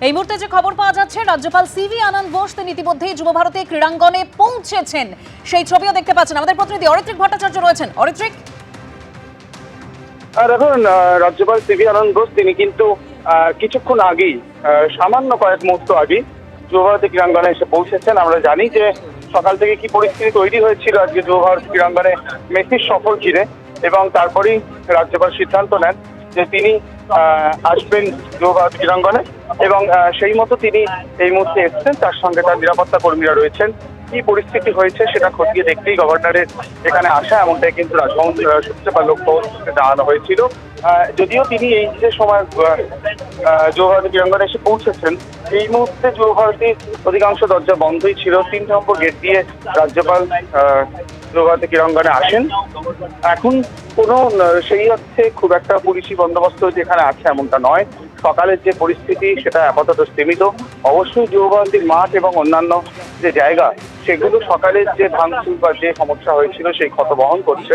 এই মুহূর্তে যে খবর পাওয়া যাচ্ছে, রাজ্যপাল সিভি আনন্দ বোস তিনি ইতিমধ্যেই যুব ভারতী ক্রীড়াঙ্গনে পৌঁছেছেন। সেই ছবিও দেখতে পাচ্ছেন। আমাদের প্রতিনিধি অরিত্রিক ভট্টাচার্য রয়েছেন। অরিত্রিক, দেখুন, রাজ্যপাল সিভি আনন্দ বোস তিনি কিন্তু কিছুক্ষণ আগেই, সামান্য কয়েক মুহূর্ত আগেই যুব ভারতী ক্রীড়াঙ্গনে এসে পৌঁছেছেন। আমরা জানি যে সকাল থেকে কি পরিস্থিতি তৈরি হয়েছিল আজকে যুব ভারতী ক্রীড়াঙ্গনে মেসির সফর ঘিরে, এবং তারপরেই রাজ্যপাল সিদ্ধান্ত নেন যে তিনি আসবেন যুব ভারতী ক্রীড়াঙ্গনে, এবং সেই মতো তিনি এই মুহূর্তে এসেছেন। তার সঙ্গে তার নিরাপত্তা কর্মীরা রয়েছেন। কি পরিস্থিতি হয়েছে সেটা খতিয়ে দেখতেই গভর্নরের এখানে আসা, এমনটাই কিন্তু রাজভবন সূত্রে বা লোকভবন সূত্রে জানানো হয়েছিল। যদিও তিনি এই যে সময় যুব ভারতী ক্রীড়াঙ্গনে এসে পৌঁছেছেন, এই মুহূর্তে যুব ভারতীর অধিকাংশ দরজা বন্ধই ছিল। 3 নম্বর গেট দিয়ে রাজ্যপাল যুব ভারতী ক্রীড়াঙ্গনে আসেন। এখন কোনো সেই অর্থে খুব একটা পুলিশি বন্দোবস্ত যেখানে আছে এমনটা নয়। সকালের যে পরিস্থিতি সেটা আপাতত সীমিত। অবশ্যই যুব ভারতীর মাঠ এবং অন্যান্য যে জায়গা, সেগুলো সকালের যে ভাঙচুর বা যে সমস্যা হয়েছিল সেই ক্ষত বহন করছে।